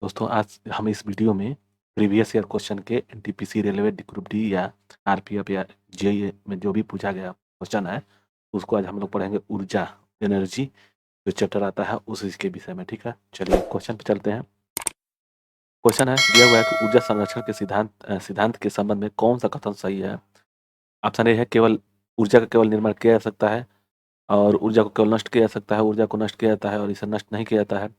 दोस्तों आज हम इस वीडियो में प्रीवियस ईयर क्वेश्चन के एनटीपीसी रेलवे ग्रुप डी या आरपीएफ या जेईई में जो भी पूछा गया क्वेश्चन है उसको आज हम लोग पढ़ेंगे ऊर्जा एनर्जी जो चैप्टर आता है उस इसके विषय में। ठीक है, चलिए क्वेश्चन पे चलते हैं। क्वेश्चन है दिया हुआ है कि ऊर्जा संरक्षण के सिद्धांत के संबंध में कौन सा कथन सही है। ऑप्शन ए है केवल ऊर्जा का केवल निर्माण किया जा सकता है और ऊर्जा को केवल नष्ट किया जा सकता है, ऊर्जा को नष्ट किया जाता है और इसे नष्ट नहीं किया जाता है।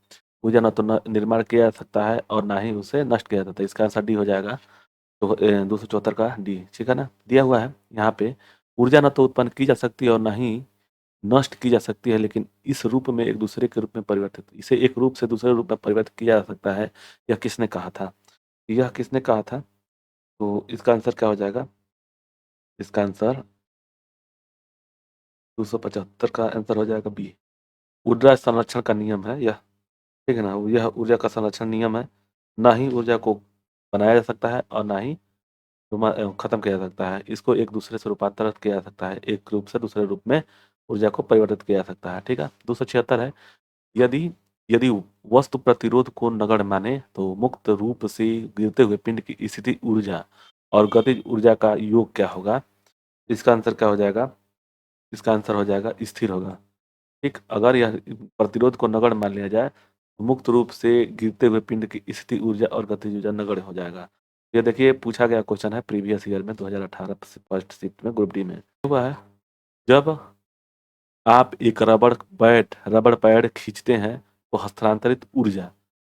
ऊर्जा न तो निर्माण किया जा सकता है और ना ही उसे नष्ट किया जाता है। इसका आंसर डी हो जाएगा। तो 274 का डी, ठीक है ना। दिया हुआ है यहाँ पे ऊर्जा न तो उत्पन्न की जा सकती है और ना ही नष्ट की जा सकती है, लेकिन इस रूप में एक दूसरे के रूप में परिवर्तित, इसे एक रूप से दूसरे रूप में परिवर्तित किया जा सकता है। यह किसने कहा था? यह किसने कहा था? तो इसका आंसर क्या हो जाएगा? इसका आंसर 275 का आंसर हो जाएगा बी। ऊर्जा संरक्षण का नियम है यह, ठीक है ना। यह ऊर्जा का संरक्षण नियम है। ना ही ऊर्जा को बनाया जा सकता है और ना ही खत्म किया जा सकता है। इसको एक दूसरे से रूपांतरित किया जा सकता है, एक रूप से दूसरे रूप में ऊर्जा को परिवर्तित किया जा सकता है। ठीक है, 276 है। यदि यदि वस्तु प्रतिरोध को नगण्य माने तो मुक्त रूप से गिरते हुए पिंड की स्थिति ऊर्जा और गतिज ऊर्जा का योग क्या होगा? इसका आंसर क्या हो जाएगा? इसका आंसर हो जाएगा स्थिर होगा। ठीक, अगर यह प्रतिरोध को नगण्य मान लिया जाए तो मुक्त रूप से गिरते हुए पिंड की स्थिति ऊर्जा और गतिज ऊर्जा नगण्य हो जाएगा। ये देखिए पूछा गया क्वेश्चन है प्रीवियस ईयर में 2018 फर्स्ट शिफ्ट में ग्रुप डी में हुआ है। जब आप एक रबड़ पैड खींचते हैं तो हस्तांतरित ऊर्जा,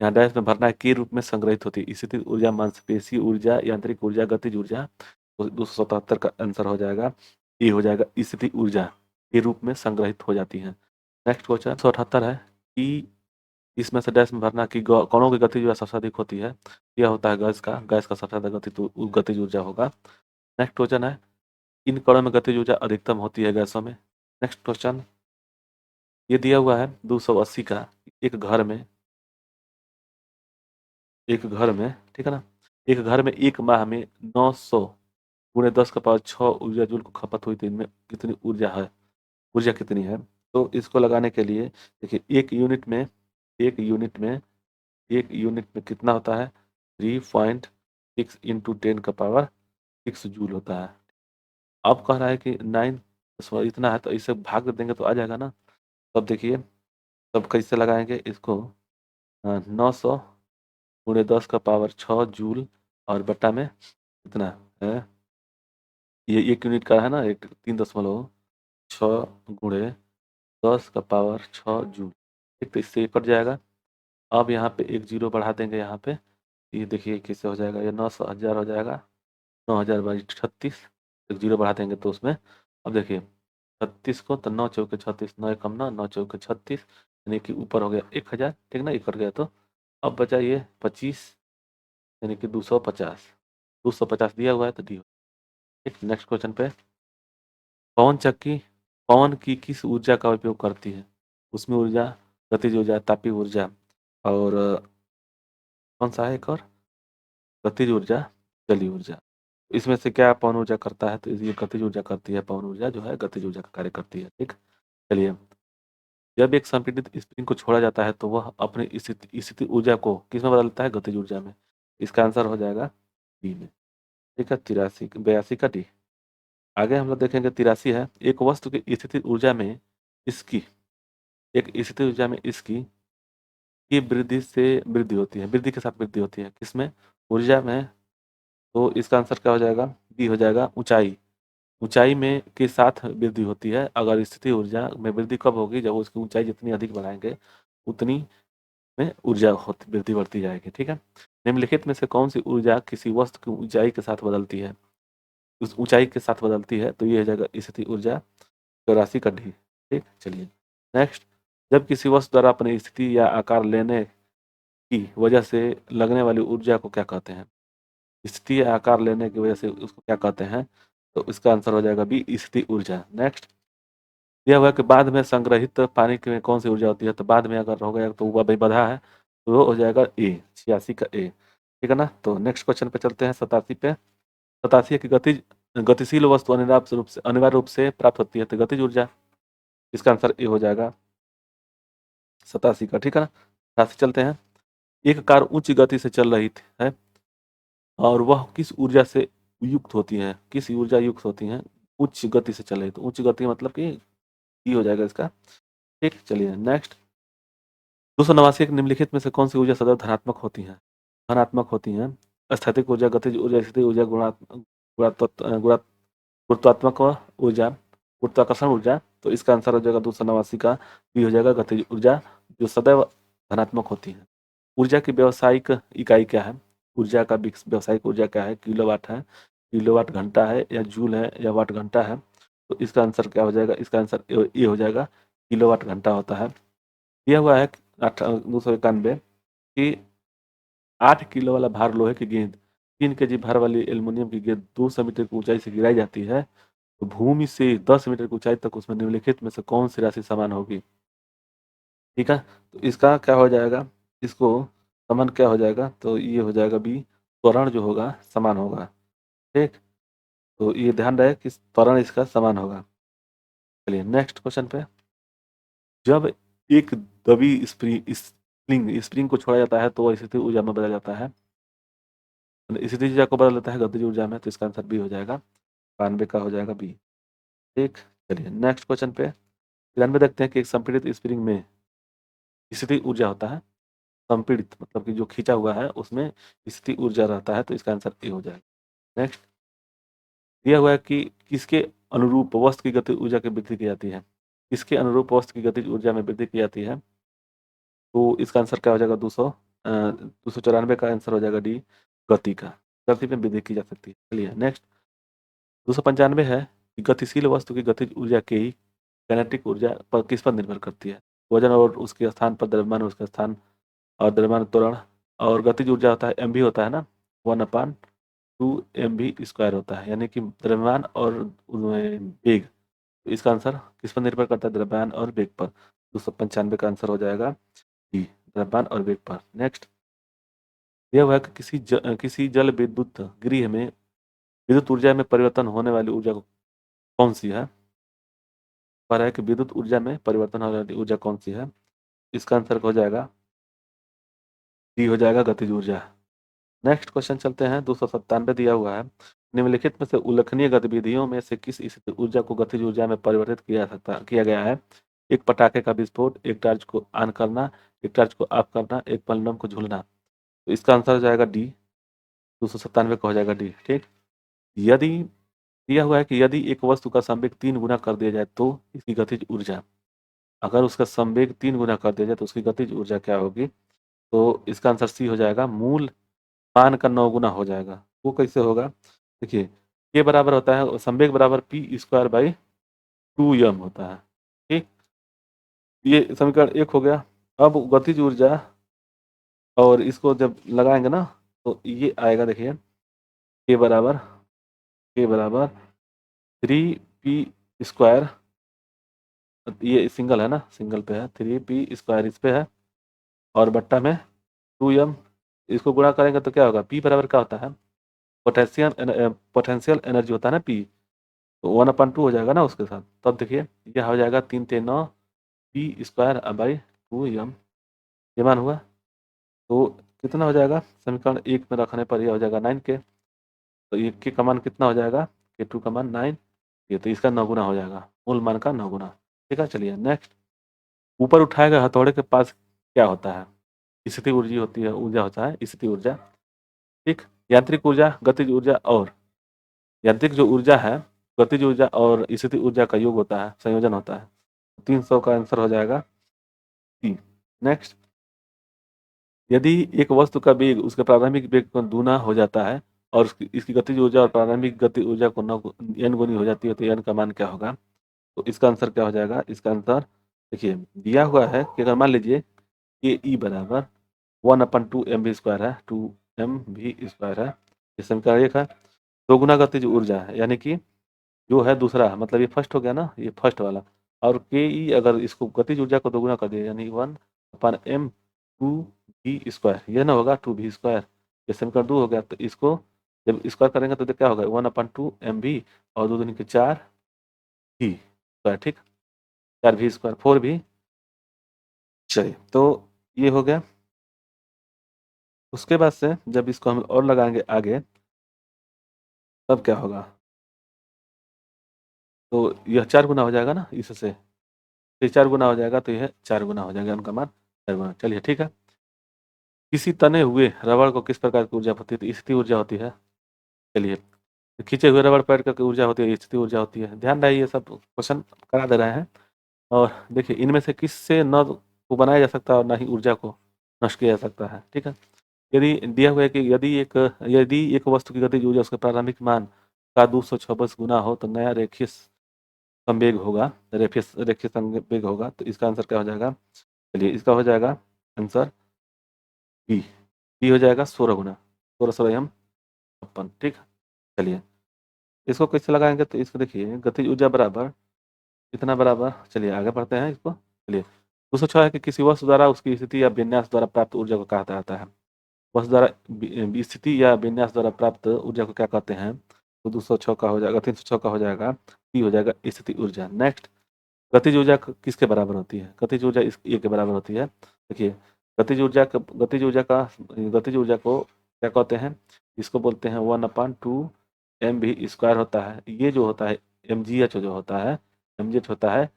यहाँ डैश में भरना है, के रूप में संग्रहित होती है। स्थितिज ऊर्जा, मांसपेशी ऊर्जा, यांत्रिक ऊर्जा, गतिज ऊर्जा। तो 277 का आंसर हो जाएगा ये हो जाएगा स्थिति ऊर्जा के रूप में संग्रहित हो जाती है। नेक्स्ट क्वेश्चन 178 है कि इसमें से डैश में भरना कि कणों की गतिज ऊर्जा सबसे अधिक होती है। यह होता है गैस का सबसे ज्यादा गतिज ऊर्जा होगा। नेक्स्ट क्वेश्चन है इन कणों में गतिज ऊर्जा अधिकतम होती है गैसों में। नेक्स्ट क्वेश्चन ये दिया हुआ है 280 का, एक घर में ठीक है ना, एक घर में एक माह में 900 गुणे 10 का पावर 6 ऊर्जा जूल को खपत हुई, तो इनमें कितनी ऊर्जा है, ऊर्जा कितनी है? तो इसको लगाने के लिए देखिए एक यूनिट में कितना होता है? 3.6 इंटू 10 का पावर 6 जूल होता है। अब कह रहा है कि 9 इतना है तो इसे भाग देंगे तो आ जाएगा ना। तब देखिए तब कैसे लगाएंगे इसको, 900 गुणे 10 का पावर 6 जूल और बट्टा में कितना है, ये एक यूनिट का है ना, 3.6 गुणे 10 का पावर 6 जूल। ठीक, तो इससे ये कट जाएगा। अब यहाँ पे एक जीरो बढ़ा देंगे यहाँ पे, ये देखिए कैसे हो जाएगा, ये 900 हो जाएगा। 9,000 बाई 36, एक जीरो बढ़ा देंगे तो उसमें, अब देखिए 36 को तो 9 चौके 36, 9 कम ना 9 चौके 36, यानी कि ऊपर हो गया 1,000, ठीक ना, ये कट गया। तो अब बचा ये 25 यानी कि 250 दिया हुआ है तो डी। ठीक, नेक्स्ट क्वेश्चन पे पवन चक्की पवन की किस ऊर्जा का उपयोग करती है? उसमें ऊर्जा, गतिज ऊर्जा, तापीय ऊर्जा और कौन सा है एक और, गतिज ऊर्जा, जलीय ऊर्जा। इसमें से क्या पवन ऊर्जा करता है? तो ये गतिज ऊर्जा करती है, पवन ऊर्जा जो है गतिज ऊर्जा का कार्य करती है। ठीक, चलिए जब एक संपीड़ित स्प्रिंग को छोड़ा जाता है तो वह अपनी स्थिति ऊर्जा को किसमें बदलता है? गतिज ऊर्जा में। इसका आंसर हो जाएगा बी में। ठीक है, 82 का डी। आगे हम लोग देखेंगे 83 है, एक वस्तु की स्थिति ऊर्जा में इसकी की वृद्धि होती है, वृद्धि के साथ वृद्धि होती है किसमें? ऊर्जा में। तो इसका आंसर क्या हो जाएगा? बी हो जाएगा, ऊंचाई में के साथ वृद्धि होती है। अगर स्थिति ऊर्जा में वृद्धि कब होगी? जब उसकी ऊंचाई जितनी अधिक बढ़ाएंगे उतनी में ऊर्जा वृद्धि बढ़ती जाएगी। ठीक है, निम्नलिखित में से कौन सी ऊर्जा किसी वस्तु की ऊंचाई के साथ बदलती है? उस ऊंचाई के साथ बदलती है तो ये हो जाएगा स्थिति ऊर्जा, 84 का डी। ठीक, चलिए नेक्स्ट, जब किसी वस्तु द्वारा अपनी स्थिति या आकार लेने की वजह से लगने वाली ऊर्जा को क्या कहते हैं? स्थिति या आकार लेने की वजह से उसको क्या कहते हैं? तो इसका आंसर हो जाएगा बी, स्थिति ऊर्जा। नेक्स्ट, यह हुआ कि बाद में संग्रहित पानी में कौन सी ऊर्जा होती है? तो बाद में अगर हो गया तो वह बधा है तो वो हो जाएगा ए, 86 का ए। ठीक है ना। तो नेक्स्ट क्वेश्चन पे चलते हैं 87 पे। 87 की गतिशील वस्तु अनिवार्य रूप से प्राप्त होती है तो गतिज ऊर्जा। इसका आंसर ए हो जाएगा 87 का। ठीक है ना, 88 चलते हैं। एक कार उच्च गति से चल रही है और वह किस ऊर्जा से युक्त होती है, किस ऊर्जा युक्त होती है, उच्च गति से चल रही है, तो उच्च गति मतलब कि ये हो जाएगा इसका। ठीक, चलिए नेक्स्ट। 289 निम्नलिखित में से कौन सी ऊर्जा सदैव धनात्मक होती है? धनात्मक होती है। स्थैतिक ऊर्जा, गतिज ऊर्जा, स्थितिज ऊर्जा, गुरुत्वात्मक ऊर्जा, गुरुत्वाकर्षण ऊर्जा। तो इसका आंसर हो जाएगा 289 का बी हो जाएगा, गतिज ऊर्जा, जो सदैव धनात्मक होती है। ऊर्जा की व्यावसायिक इकाई क्या है? ऊर्जा का व्यावसायिक ऊर्जा क्या है? किलोवाट है, किलोवाट घंटा है, या जूल है, या वाट घंटा है? तो इसका आंसर क्या हो जाएगा? इसका आंसर ये हो जाएगा, किलोवाट घंटा होता है। दिया हुआ है 291 कि 8 किलो वाला भार लोहे की गेंद 3 kg भार वाली एल्युमिनियम की गेंद 200 मीटर की ऊंचाई से गिराई जाती है, तो भूमि से 10 मीटर की ऊंचाई तक उसमें निम्नलिखित में से कौन सी राशि समान होगी? ठीक है, तो इसका क्या हो जाएगा? इसको समान क्या हो जाएगा? तो ये हो जाएगा बी, त्वरण जो होगा समान होगा। ठीक, तो ये ध्यान रहे कि त्वरण इसका समान होगा। चलिए नेक्स्ट क्वेश्चन पे। जब एक दबी स्प्रिंग स्प्रिंग को छोड़ा जाता है तो स्थिति ऊर्जा में बदल जाता है, स्थिति ऊर्जा को बदल देता है गतिज ऊर्जा में, तो इसका आंसर बी हो जाएगा, 92 का हो जाएगा बी। ठीक, चलिए नेक्स्ट क्वेश्चन पे ध्यान में देखते हैं कि एक संपीड़ित स्प्रिंग में स्थिति ऊर्जा होता है। संपीड़ित मतलब कि जो खींचा हुआ है उसमें स्थिति ऊर्जा रहता है, तो इसका आंसर ए हो जाएगा। नेक्स्ट, दिया हुआ है कि किसके अनुरूप वस्तु की गतिज ऊर्जा की वृद्धि की जाती है? किसके अनुरूप वस्तु की गतिज ऊर्जा में वृद्धि की जाती है? तो इसका आंसर क्या हो जाएगा? 294 का आंसर हो जाएगा डी, गति का। गति में वृद्धि की जा सकती है। चलिए नेक्स्ट। 295 है कि गतिशील वस्तु की गतिज ऊर्जा की कैनेटिक ऊर्जा पर किस पर निर्भर करती है? वजन और उसके स्थान पर, द्रव्यमान और उसका स्थान, और द्रव्यमान त्वरण, और गतिज ऊर्जा होता है एम होता है ना, 1/2 mv² होता है, यानी कि द्रव्यमान और वेग। तो इसका आंसर किस पर निर्भर करता है? द्रव्यमान और वेग पर। 295 का आंसर हो जाएगा डी, द्रव्यमान और वेग पर। नेक्स्ट, यह हुआ कि किसी जल विद्युत गृह में विद्युत ऊर्जा में परिवर्तन होने वाली ऊर्जा कौन सी है? पर है कि विद्युत ऊर्जा में परिवर्तन होने वाली ऊर्जा कौन सी है? इसका आंसर हो जाएगा डी, हो जाएगा गतिज ऊर्जा। नेक्स्ट क्वेश्चन चलते हैं। 297 दिया हुआ है, निम्नलिखित में से उल्लेखनीय गतिविधियों में से किस स्थिति ऊर्जा को गतिज ऊर्जा में परिवर्तित किया गया है? एक पटाखे का विस्फोट, एक टार्च को ऑन करना, एक टार्च को ऑफ करना, एक पलनम को झूलना। तो इसका आंसर हो जाएगा डी, 297 का हो जाएगा डी। ठीक, यदि दिया हुआ है कि यदि एक वस्तु का संवेग 3 गुना कर दिया जाए तो इसकी गतिज ऊर्जा, अगर उसका संवेग 3 गुना कर दिया जाए तो उसकी गतिज ऊर्जा क्या होगी? तो इसका आंसर सी हो जाएगा, मूल मान का 9 गुना हो जाएगा। वो कैसे होगा? देखिए, ये बराबर होता है संवेग बराबर p²/2m होता है। ठीक, ये समीकरण 1 हो गया। अब गतिज ऊर्जा और इसको जब लगाएंगे ना, तो ये आएगा, देखिए k बराबर 3p², ये सिंगल है ना, सिंगल पे है, 3p² इस पे है, और बट्टा में 2m। इसको गुणा करेंगे तो क्या होगा? p बराबर क्या होता है? पोटेंशियल एनर्जी होता है ना p, तो 1/2 हो जाएगा ना उसके साथ। तब देखिए ये हो जाएगा 3×9p²/2m, ये मान हुआ। तो कितना हो जाएगा? समीकरण 1 में रखने पर यह हो जाएगा 9k। तो ये k का मान कितना हो जाएगा? k2 का मान 9, ये तो इसका 9 गुना हो जाएगा, मूल मान का 9 गुना। ठीक है, चलिए नेक्स्ट। ऊपर उठाए गए हथौड़े के पास क्या होता है? स्थिति ऊर्जा होती है, ऊर्जा होता है स्थिति ऊर्जा। ठीक, यांत्रिक ऊर्जा, गतिज ऊर्जा, और यांत्रिक जो ऊर्जा है, गतिज ऊर्जा और स्थिति ऊर्जा का योग होता है, संयोजन होता है। 300 का आंसर हो जाएगा सी। नेक्स्ट, यदि एक वस्तु का वेग उसके प्रारंभिक वेग को दूना हो जाता है और इसकी गतिज ऊर्जा और प्रारंभिक गति ऊर्जा को n गुनी हो जाती है, तो n का मान क्या होगा? तो इसका आंसर क्या हो जाएगा? इसका आंसर देखिए दिया हुआ है कि अगर मान लीजिए कि E बराबर 1/2mv² है, 2mv² है, ये समीकरण 1 है। 2 गुना गतिज ऊर्जा है, यानी कि जो है दूसरा, मतलब ये फर्स्ट हो गया ना, ये फर्स्ट वाला। और के ई अगर इसको गतिज ऊर्जा को दोगुना कर दिया, यानी 1/m2v², ये ना होगा 2v², ये समीकरण 2 हो गया। तो इसको जब स्क्वायर करेंगे तो क्या होगा? 1/2mv और 2 दूनी के 4v²। ठीक, 4v², 4v। चलिए, तो ये हो गया। उसके बाद से जब इसको हम और लगाएंगे आगे, तब क्या होगा? तो यह 4 गुना हो जाएगा ना इससे, ये 4 गुना हो जाएगा, तो यह 4 गुना हो जाएगा, उनका मान 4 गुना। चलिए ठीक है। किसी तने हुए रबड़ को किस प्रकार की ऊर्जा होती है? तो स्थिति ऊर्जा होती है। चलिए, खींचे हुए रबड़ पैर का ऊर्जा होती है, स्थिति ऊर्जा होती है। ध्यान रहे, ये सब क्वेश्चन करा दे रहे हैं। और देखिए, इनमें से किससे न को बनाया जा सकता है और ना ही ऊर्जा को नष्ट किया जा सकता है। ठीक है। यदि दिया हुआ है कि यदि एक वस्तु की गतिज ऊर्जा उसके प्रारंभिक मान का 226 गुना हो तो नया रेखीय संवेग होगा, रेखीय रेखीय संवेग होगा। तो इसका आंसर क्या हो जाएगा? चलिए, इसका हो जाएगा आंसर बी। बी हो जाएगा 16 गुना, 16 16 ठीक है। चलिए, इसको कैसे लगाएंगे? तो इसको देखिए, गतिज ऊर्जा बराबर इतना बराबर, चलिए आगे बढ़ते हैं इसको। चलिए, 206 है कि किसी वस्तु द्वारा उसकी स्थिति या विन्यास द्वारा प्राप्त ऊर्जा को कहा जाता है। वस्तु द्वारा स्थिति या विन्यास द्वारा प्राप्त ऊर्जा को क्या कहते हैं? तो 206 का हो जाएगा, 306 का हो जाएगा, टी हो जाएगा स्थिति ऊर्जा। नेक्स्ट, गतिज ऊर्जा किसके बराबर होती है? गतिज ऊर्जा इस ए के बराबर होती है। देखिए, गतिज ऊर्जा को क्या कहते हैं? इसको बोलते हैं 1/2 mv² होता है। ये जो होता है mgh जो होता है, mgh होता है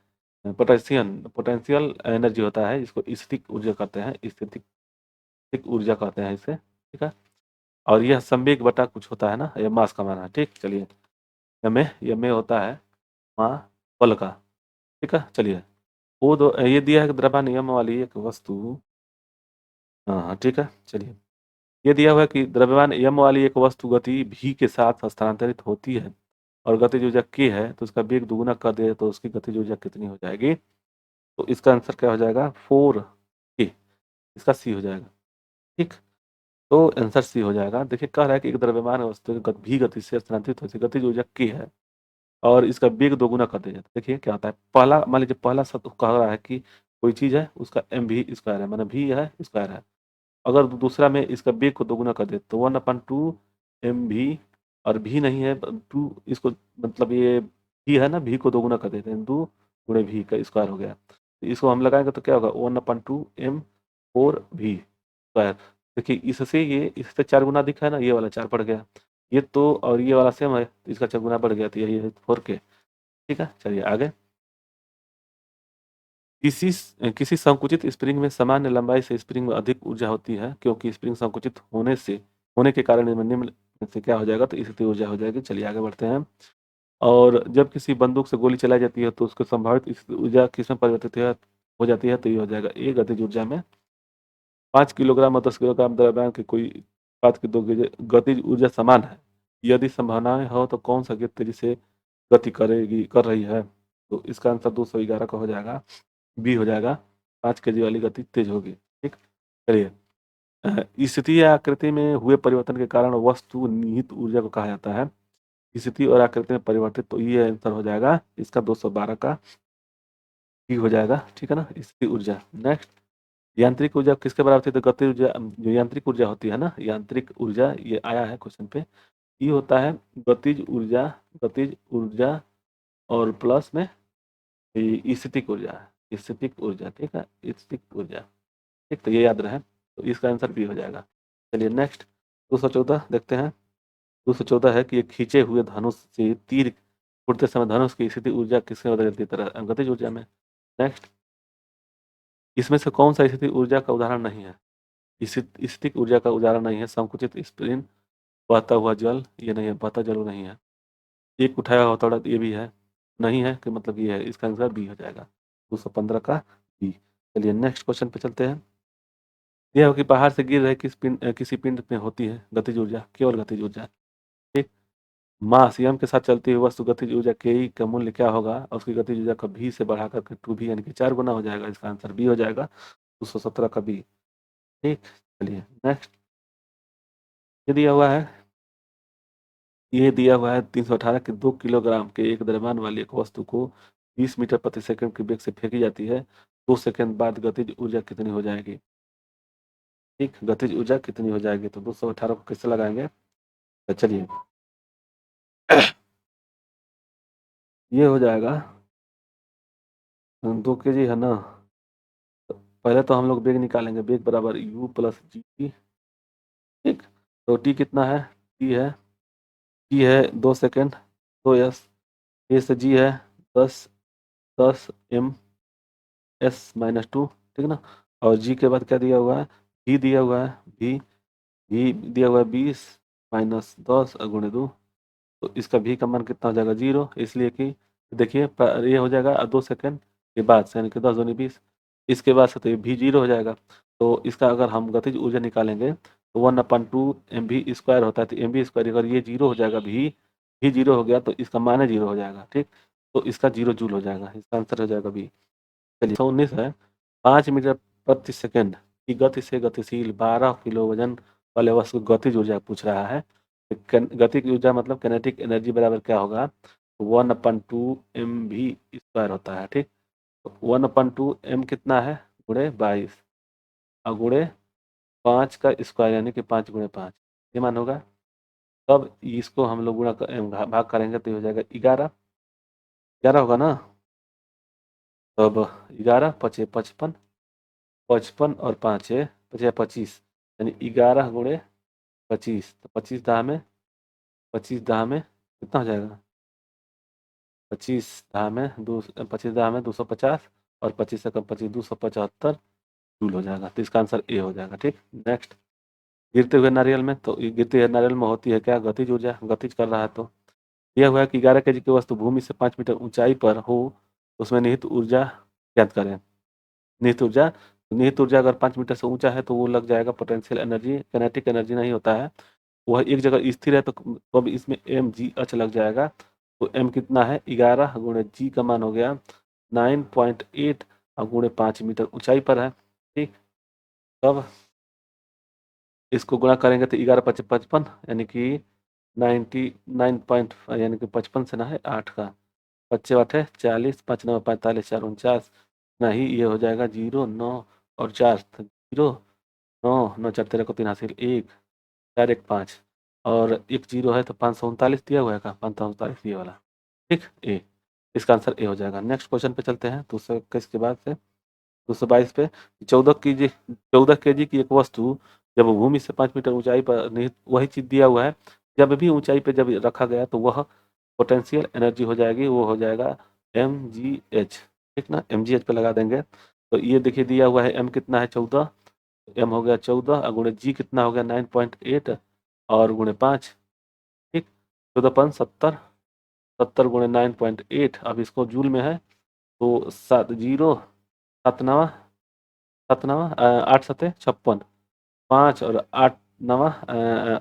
पोटेंशियल एनर्जी होता है। इसको स्थितिक ऊर्जा कहते हैं, स्थितिक ऊर्जा कहते हैं इसे। ठीक है। और यह संवेग बटा कुछ होता है ना, यह मास का मान है। ठीक, चलिए, यह में होता है माँ बल का। ठीक है। चलिए, वो दो ये दिया है कि द्रव्यमान वाली एक वस्तु, हाँ हाँ ठीक है। चलिए, ये दिया हुआ है कि द्रव्यमान यम वाली एक वस्तु गति v के साथ हस्तांतरित होती है और गतिज ऊर्जा k है, तो उसका वेग दुगुना कर दे तो उसकी गतिज ऊर्जा कितनी हो जाएगी? तो इसका आंसर क्या हो जाएगा? 4k। इसका सी हो जाएगा। ठीक, तो आंसर सी हो जाएगा। देखिए, कह रहा है कि एक द्रव्यमान वस्तु की भी गति से हस्तांतरित होती है, गतिज ऊर्जा k है और इसका वेग दोगुना कर दिया जाता है। देखिए क्या होता है, पहला मान लीजिए, पहला शब्द कह रहा है कि कोई चीज है, उसका mv² है, माना v है स्क्वायर है। अगर दूसरा में इसका वेग को दोगुना कर दे तो 1/2 mv, और भी नहीं है टू, इसको मतलब ये भी है ना, भी को दोगुना कर देते हैं, 2 × v का स्क्वायर हो गया। तो इसको हम लगाएंगे तो क्या होगा? 1/2m4v²। देखिए, इससे 4 गुना दिखा है ना, ये वाला 4 बढ़ गया, ये तो, और ये वाला सेम है तो इसका 4 गुना बढ़ गया, तो यही है 4k। ठीक है। चलिए आगे। किसी किसी संकुचित स्प्रिंग में सामान्य लंबाई से स्प्रिंग में अधिक ऊर्जा होती है, क्योंकि स्प्रिंग संकुचित होने के कारण इनमें निम्न में से क्या हो जाएगा? तो स्थिति ऊर्जा हो जाएगी। चलिए आगे बढ़ते हैं। और जब किसी बंदूक से गोली चलाई जाती है तो उसको संभावित स्थिति ऊर्जा किसमें परिवर्तित हो जाती है? तो ये हो जाएगा ए गतिज ऊर्जा में। 5 किलोग्राम और 10 किलोग्राम द्रव्यमान की कोई बात की दो गतिज ऊर्जा समान है, यदि संभावनाएं हो तो कौन सा गेंद तेजी से गति कर रही है? तो इसका आंसर 211 का हो जाएगा, बी हो जाएगा। 5 kg वाली गति तेज होगी। ठीक, चलिए, स्थिति या आकृति में हुए परिवर्तन के कारण वस्तु निहित ऊर्जा को कहा जाता है। स्थिति और आकृति में परिवर्तित, तो ये आंसर हो जाएगा इसका 212 का बी हो जाएगा। ठीक है ना, स्थिति ऊर्जा। नेक्स्ट, यांत्रिक ऊर्जा किसके बराबर थी? तो गतिज ऊर्जा, जो यांत्रिक ऊर्जा होती है ना, यांत्रिक ऊर्जा, ये आया है क्वेश्चन पे। ये होता है गतिज ऊर्जा और प्लस में स्थितिक ऊर्जा, स्थितिक ऊर्जा। ठीक है, स्थितिक ऊर्जा। ठीक, तो ये याद रहे, तो इसका आंसर बी हो जाएगा। चलिए नेक्स्ट, 214 देखते हैं। 214 है कि एक खींचे हुए धनुष से तीर छूटते समय धनुष की स्थिति ऊर्जा किसमें बदल जाती है? तरह गतिज ऊर्जा में। नेक्स्ट, इसमें से कौन सा स्थिति ऊर्जा का उदाहरण नहीं है? स्थितिक ऊर्जा का उदाहरण नहीं है संकुचित स्प्रिंग, बहता हुआ जल, ये नहीं है, बहता जल नहीं है। एक उठाया हुआ हथौड़ा, ये भी है नहीं है, कि मतलब ये है, इसका आंसर बी हो जाएगा, 215 का बी। चलिए नेक्स्ट क्वेश्चन पे चलते हैं। यह हो कि पहाड़ से गिर रहे किसी पिंड में होती है गतिज ऊर्जा, केवल गतिज ऊर्जा। ठीक, मास यम के साथ चलती हुई वस्तु गतिज ऊर्जा के ई का मूल्य क्या होगा? और उसकी गतिज ऊर्जा का भी से बढ़ाकर के 2v यानी कि 4 गुना हो जाएगा। इसका आंसर बी हो जाएगा, 217 का बी। ठीक, चलिए नेक्स्ट, ये दिया हुआ है, 318 कि 2 किलोग्राम के एक द्रव्यमान वाली एक वस्तु को 20 मीटर प्रति सेकंड के वेग से फेंकी जाती है, 2 सेकंड बाद गतिज ऊर्जा कितनी हो जाएगी? ठीक, गतिज ऊर्जा कितनी हो जाएगी? तो 218 को कैसे लगाएंगे? तो चलिए, ये हो जाएगा 2 kg है ना। पहले तो हम लोग वेग निकालेंगे, वेग बराबर u प्लस जी, तो टी कितना है, टी है 2 सेकेंड, 2 s, ए से जी है 10, 10 m/s-2, ठीक है ना। और जी के बाद क्या दिया हुआ है, भी दिया हुआ है, भी दिया हुआ है 20 - 10 × 2, तो इसका भी का मान कितना हो जाएगा 0, इसलिए कि देखिए ये हो जाएगा 2 सेकेंड के बाद से, यानी कि 10 × 20, इसके बाद से तो ये भी 0 हो जाएगा। तो इसका अगर हम गतिज ऊर्जा निकालेंगे तो 1/2 mv² होता है, तो mv² अगर ये 0 हो जाएगा, भी 0 हो गया तो इसका मान 0 हो जाएगा, ठीक। तो इसका 0 जूल हो जाएगा, इसका आंसर हो जाएगा बी। चलिए 119 है, 5 मीटर प्रति सेकेंड की गति से गतिशील 12 किलो वजन वाले वस्तु की गतिज ऊर्जा पूछ रहा है। गतिज ऊर्जा मतलब किनेटिक एनर्जी बराबर क्या होगा, 1/2 mv² होता है, ठीक। तो 1/2 m कितना है, गुणे 22 और गुणे 5 का स्क्वायर, यानी कि 5 × 5 ये मान होगा। तब इसको हम लोग भाग करेंगे तो ये हो जाएगा 11, 11 होगा ना। तब 11 × 5 = 55, 55 और 5 है 25, यानी 11 × 25, तो 25 दाह में कितना हो जाएगा, 25 दाह में 250, और 25 से कम 25 275 जूल हो जाएगा, तो इसका आंसर ए हो जाएगा, ठीक। नेक्स्ट, गिरते हुए नारियल में, तो गिरते हुए नारियल में होती है क्या, गतिज ऊर्जा, गतिज कर रहा है तो यह हुआ कि 11 kg की वस्तु भूमि से 5 मीटर ऊंचाई पर हो, उसमें निहित ऊर्जा ज्ञात करें। निहित ऊर्जा अगर 5 मीटर से ऊंचा है तो वो लग जाएगा पोटेंशियल एनर्जी, कैनेटिक एनर्जी नहीं होता है, वह एक जगह स्थिर है, तो अब इसमें mgh लग जाएगा। तो m कितना है, 11 × g का मान हो गया 9.8 और गुणे 5 मीटर ऊंचाई पर है, ठीक। तब इसको गुणा करेंगे तो 11 × 5 = 55, यानी कि 99 यानी कि 55 से ना है 8 का, 5 × 8 = 40, 5 × 9 = 45, 4 × 49, नहीं ये हो जाएगा 0, 9 और 4, 0, 9, 9 4 13 को 3 हासिल 1, 4 1 5, और एक 0 है तो 539 दिया हुआ है का, 539 ये वाला, ठीक। ए, इसका आंसर ए हो जाएगा। नेक्स्ट क्वेश्चन पे चलते हैं, 221 के बाद से 222 पे। 14 kg की एक वस्तु जब भूमि से 5 मीटर ऊंचाई पर निहित, वही चीज दिया हुआ है, जब भी ऊंचाई पे जब रखा गया तो वह पोटेंशियल एनर्जी हो जाएगी, वो हो जाएगा mgh, ठीक ना, mgh पे लगा देंगे। तो ये देखिए दिया हुआ है m कितना है 14, m हो गया 14 और गुणे g कितना हो गया 9.8 और गुणे 5, ठीक। 14×5 = 70, 70 × 9.8, अब इसको जूल में है तो 7 7 नवा 8 7 56, 5 और 8 नवा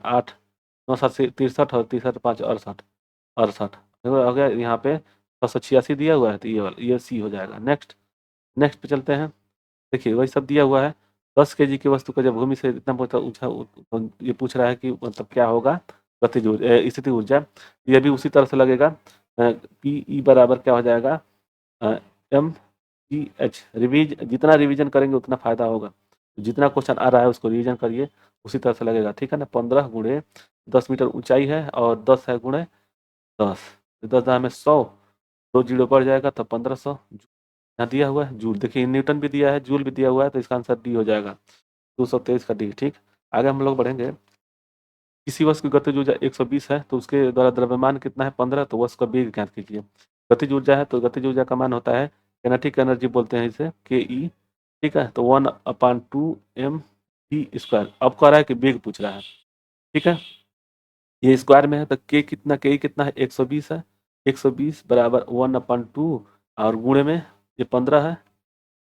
8, 9 7 से 63 और 63 5 68, 68 हो गया। यहाँ पे 686 दिया हुआ है, तो ये वाला ये सी हो जाएगा। नेक्स्ट, नेक्स्ट पे चलते हैं। देखिए वही सब दिया हुआ है, 10 kg की वस्तु का जब भूमि से इतना बहुत ऊंचा, ये पूछ रहा है कि मतलब क्या होगा गतिज स्थिति ऊर्जा, ये भी उसी तरह से लगेगा। पी ई बराबर क्या हो जाएगा, एम जी एच। जितना रिवीजन करेंगे उतना फायदा होगा, जितना क्वेश्चन आ रहा है उसको रिवीजन करिए, उसी तरह से लगेगा, ठीक है ना। 15 × 10 मीटर ऊंचाई है और 10 है गुणे 10, 10 में 100, 2 जीरो पड़ जाएगा तो 1500 यहाँ दिया हुआ है जूल, देखिए न्यूटन भी दिया है, जूल भी दिया हुआ है, तो इसका आंसर डी हो जाएगा, 223 का डी, ठीक। आगे हम लोग बढ़ेंगे। किसी वस्तु की गतिज ऊर्जा 120 है तो उसके द्वारा द्रव्यमान कितना है 15, तो वस्तु का वेग ज्ञात कीजिए। गतिज ऊर्जा है तो गतिज ऊर्जा का मान होता है, कैनेटिक एनर्जी बोलते हैं इसे, के ई, ठीक है। तो 1/2 mv²। अब कह रहा है कि वेग पूछ रहा है, ठीक है। ये स्क्वायर में है तो के ई कितना है 120 है, 120 बराबर 1/2 और गुणे में ये 15 है,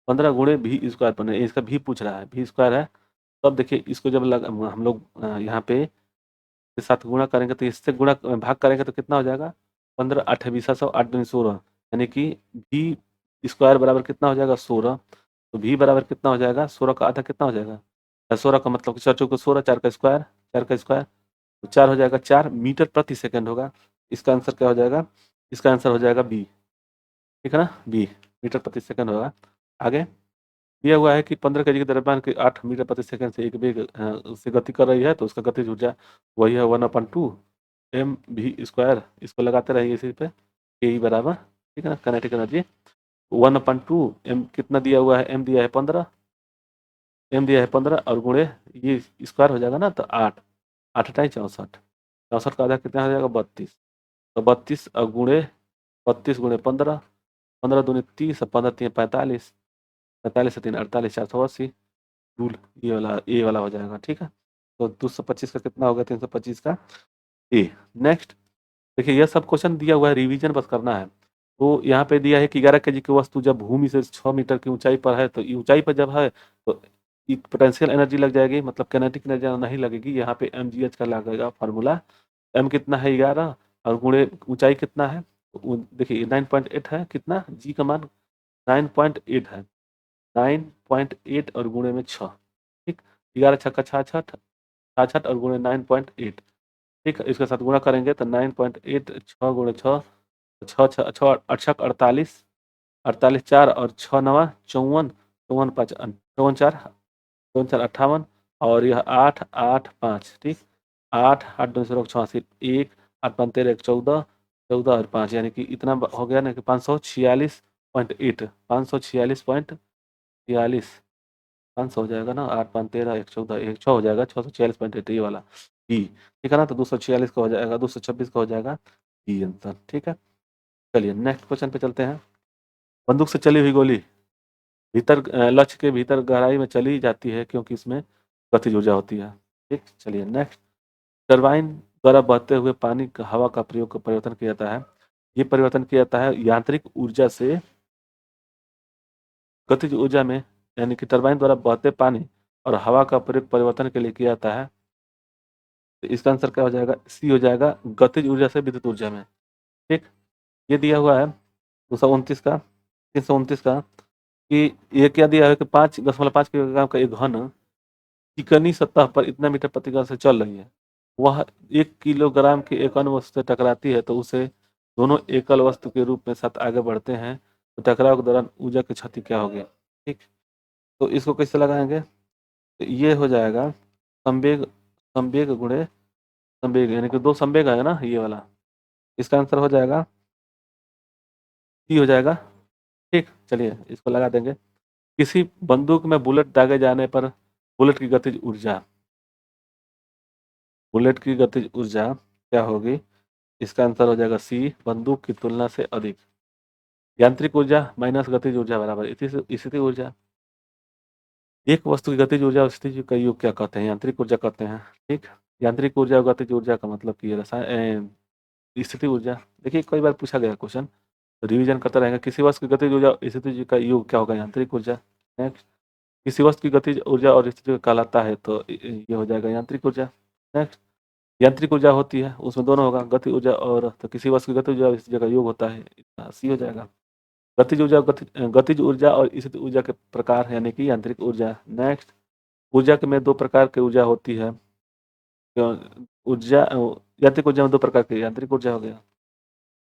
15 गुणे v² बने, इसका भी पूछ रहा है, v² है। तब देखिए इसको जब हम लोग यहाँ पे के साथ गुणा करेंगे तो इससे भाग करेंगे तो कितना हो जाएगा, 15 8 20 100 8 दूनी 16, यानी कि v² बराबर कितना हो जाएगा 16, तो v बराबर कितना हो जाएगा 16 का आधा कितना हो जाएगा, 16 का मतलब 4 चौको 16, 4 का स्क्वायर, 4 का स्क्वायर तो 4 हो जाएगा, 4 मीटर प्रति सेकंड होगा। इसका आंसर क्या हो जाएगा, इसका आंसर हो जाएगा बी, ठीक है ना, बी मीटर प्रति सेकंड होगा। आगे दिया हुआ है कि 15 kg के द्रव्यमान के 8 मीटर प्रति सेकंड से एक वेग से गति कर रही है, तो उसका गतिज ऊर्जा वही है 1/2 mv², इसको लगाते रहिए इसी पे, के ई बराबर, ठीक है ना, काइनेटिक एनर्जी 1/2 m कितना दिया हुआ है, m दिया है 15, m दिया है 15 और गुणे ये स्क्वायर हो जाएगा ना तो 8, 8 अठाई 64, 64 का आधा कितना हो जाएगा 32। तो 32 गुणे 32 गुणे 15, 15 दूनी 30 और 15 3 45, 45 से 3 48, 480 जूल। ये वाला हो जाएगा। ठीक है, तो 225 का कितना होगा 325 का ए। नेक्स्ट देखिए, यह सब क्वेश्चन दिया हुआ है, रिवीजन बस करना है। तो यहाँ पे दिया है कि 11 केजी की वस्तु जब भूमि से 6 मीटर की ऊंचाई पर है, तो ऊंचाई पर जब है तो पोटेंशियल एनर्जी लग जाएगी, मतलब कैनेटिक एनर्जी नहीं लगेगी। यहाँ पे mgh का लगेगा फार्मूला। m कितना है 11 और गुणे ऊंचाई कितना है, तो देखिए 9.8 है, कितना g का मान 9.8 है, 9.8 और गुणे में 6। ठीक, 11 छक्का 66, 66 और गुणे 9.8। ठीक है, इसके साथ गुणा करेंगे तो 9.8, 6 गुणे 6, 6 48, 48 4 और 6 9 54, 54 5 54 4, 54 4 58 और यह 8 8 5। ठीक, 8 8 2 0 86, 1 8 5 13 1 14, 14 और 5 यानी कि इतना हो गया ना कि 546.8, 546.46, 500 हो जाएगा ना, 8 5 13 1 14 1 6 हो जाएगा 646.8 ये वाला ई। ठीक है ना, तो 246 का हो जाएगा, 226 का हो जाएगा ई आंसर। ठीक है, चलिए नेक्स्ट क्वेश्चन पे चलते हैं। बंदूक से चली हुई गोली भीतर लक्ष्य के भीतर गहराई में चली जाती है क्योंकि इसमें गतिज ऊर्जा होती है। ठीक, चलिए नेक्स्ट। टरबाइन द्वारा बहते हुए पानी का हवा का प्रयोग का परिवर्तन किया जाता है। ये परिवर्तन किया जाता है यांत्रिक ऊर्जा से गतिज ऊर्जा में, यानी कि टरबाइन द्वारा बहते पानी और हवा का प्रयोग परिवर्तन के लिए किया जाता है। तो इसका आंसर क्या हो जाएगा, सी हो जाएगा, गतिज ऊर्जा से विद्युत ऊर्जा में। ठीक, ये दिया हुआ है 229 का, 329 का, कि ये क्या दिया है कि 5.5 किलोग्राम का एक घन चिकनी सतह पर इतना मीटर प्रति घंटा से चल रही है, वह 1 किलोग्राम की एक अन्य वस्तु से टकराती है, तो उसे दोनों एकल वस्तु के रूप में साथ आगे बढ़ते हैं, तो टकराव के दौरान ऊर्जा की क्षति क्या होगी। ठीक, तो इसको कैसे लगाएंगे, तो ये हो जाएगा संवेग, संवेग गुणे संवेग, यानी कि दो संवेग है ना ये वाला, इसका आंसर हो जाएगा सी हो जाएगा। ठीक, चलिए इसको लगा देंगे। किसी बंदूक में बुलेट दागे जाने पर बुलेट की गतिज ऊर्जा, बुलेट की गतिज ऊर्जा क्या होगी, इसका आंसर हो जाएगा सी, बंदूक की तुलना से अधिक। यांत्रिक ऊर्जा माइनस गतिज ऊर्जा बराबर स्थितिज ऊर्जा। एक वस्तु की गतिज ऊर्जा और स्थितिज का योग क्या कहते हैं, यांत्रिक ऊर्जा कहते हैं। ठीक, यांत्रिक ऊर्जा और गतिज ऊर्जा का मतलब कि रसायन स्थिति ऊर्जा। देखिए कई बार पूछा गया क्वेश्चन, रिवीजन करता रहेगा। किसी वस्तु की गतिज ऊर्जा और स्थितिज का योग क्या होगा, यांत्रिक ऊर्जा। नेक्स्ट, किसी वस्तु की गतिज ऊर्जा और स्थिति कहलाता है, तो ये हो जाएगा यांत्रिक ऊर्जा। नेक्स्ट, यांत्रिक ऊर्जा होती है उसमें दोनों होगा, गति ऊर्जा और, तो किसी वस्तु की गति ऊर्जा और स्थिति ऊर्जा का योग होता है, सी हो जाएगा। गतिज ऊर्जा गतिज ऊर्जा और स्थिति ऊर्जा के प्रकार यानी कि यांत्रिक ऊर्जा। नेक्स्ट, ऊर्जा के में दो प्रकार की ऊर्जा होती है, ऊर्जा यांत्रिक ऊर्जा में दो प्रकार की, यांत्रिक ऊर्जा हो गया।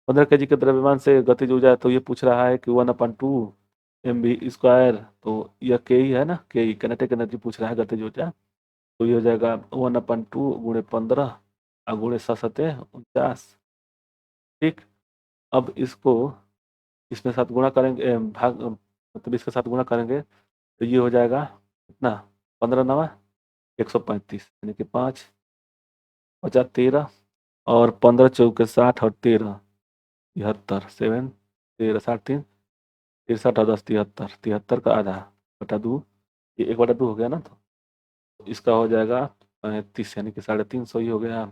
15 केजी के द्रव्यमान से गतिज ऊर्जा, तो ये पूछ रहा है कि 1/2 mv², तो यह के ही है ना, के ही कैनेटिक एनर्जी पूछ रहा है गतिज ऊर्जा, तो ये हो जाएगा 1/2 गुणे 15 और गुणे 7 49। ठीक, अब इसको इसमें साथ गुणा करेंगे, मतलब इसके साथ गुणा करेंगे तो ये हो जाएगा कितना, 15 9 135, यानी कि 5 50 13 और 15 चौके 60 और 13 73, 7 13 60 63 और 10 73, 73 का आधा बटा 2, ये 1/2 हो गया ना, तो इसका हो जाएगा 35, यानी कि 350 ही हो गया।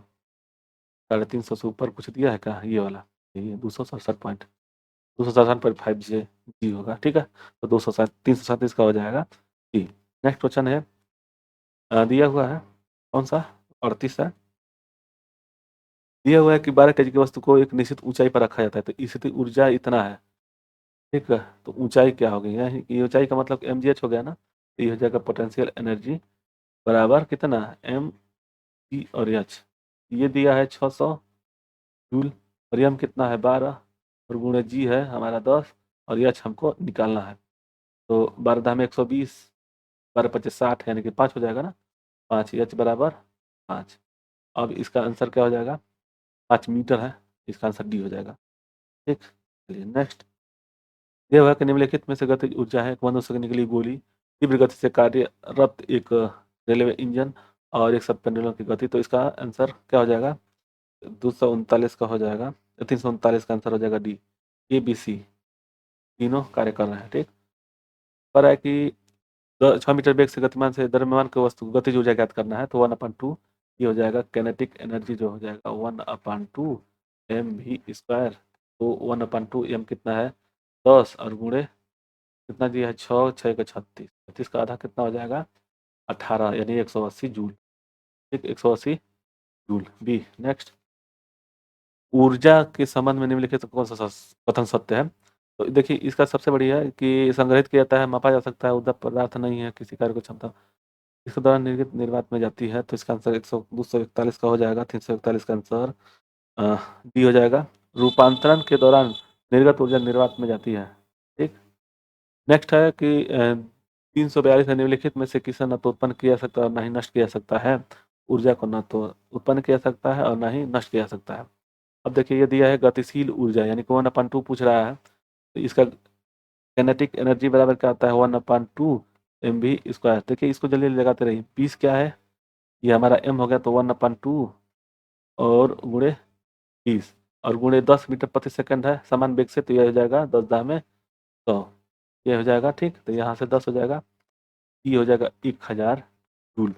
350 से ऊपर कुछ दिया है क्या, ये वाला, ये 267.5 जी होगा। ठीक है, तो 337 का हो जाएगा जी। नेक्स्ट क्वेश्चन है, दिया हुआ है कौन सा, 38 है। दिया हुआ है कि 12 केजी की वस्तु को एक निश्चित ऊंचाई पर रखा जाता है, तो इसकी ऊर्जा इतना है। ठीक है, तो ऊंचाई क्या होगी, ये ऊंचाई का मतलब mgh हो गया ना, तो ये हो जाएगा पोटेंशियल एनर्जी बराबर कितना, m e और h। ये दिया है 600 जूल और m कितना है 12 और गुणे g है हमारा 10 और h हमको निकालना है, तो 12 दाम 120, 12 25 60, यानी कि 5 हो जाएगा ना, 5 h बराबर 5। अब इसका आंसर क्या हो जाएगा, 5 मीटर है, इसका आंसर डी हो जाएगा। ठीक, चलिए नेक्स्ट। यह हुआ कि निम्नलिखित में से गतिज ऊर्जा है, मनुष्य से निकली गोली, तीव्र गति से कार्यरत एक रेलवे इंजन और एक सब पेंडुलम की गति, तो इसका आंसर क्या हो जाएगा? 239 का हो जाएगा, 339 का आंसर हो जाएगा डी। ए बी सी तीनों कार्य कर रहे हैं, ठीक। पर है कि 6 मीटर वेग से गतिमान से द्रव्यमान की वस्तु गतिज ऊर्जा ज्ञात करना है, तो 1/2 ये हो जाएगा कैनेटिक एनर्जी, जो हो जाएगा 1/2 mv²। तो 1/2 m कितना है? 10, और गुणे कितना दिया है? 6, 6 का 36, 36 का आधा कितना हो जाएगा? 18, यानी 180 जूल, ठीक, 180 जूल। बी नेक्स्ट, ऊर्जा के संबंध में निम्नलिखित कौन सा कथन सत्य है? तो देखिए, इसका सबसे बढ़िया है कि संग्रहित किया जाता है, मापा जा सकता है, ऊर्जा पदार्थ नहीं है किसी कार्य को क्षमता इसके द्वारा निर्गत निर्वात में जाती है, तो इसका आंसर 241 का हो जाएगा, 341 का आंसर डी हो जाएगा। रूपांतरण के दौरान निर्गत ऊर्जा निर्वात में जाती है, ठीक। नेक्स्ट है कि 342 निम्नलिखित में से किसे न तो उत्पन्न किया जा सकता है और न ही नष्ट किया जा सकता है। ऊर्जा को न तो उत्पन्न किया जा सकता है और न ही नष्ट किया जा सकता है। अब देखिए, ये दिया है गतिशील ऊर्जा, यानी कि 1/2 पूछ रहा है, तो इसका कैनेटिक एनर्जी बराबर क्या होता है? 1/2 mv²। देखिए, इसको जल्दी लगाते रहिए। 20 क्या है? ये हमारा m हो गया, तो 1/2 और गुणे 20 और गुणे 10 मीटर प्रति सेकंड है समान वेग से, तो यह हो जाएगा 10 दाह में 100, ये हो जाएगा, ठीक। तो यहाँ से 10 हो जाएगा, ये हो जाएगा 1000 जूल।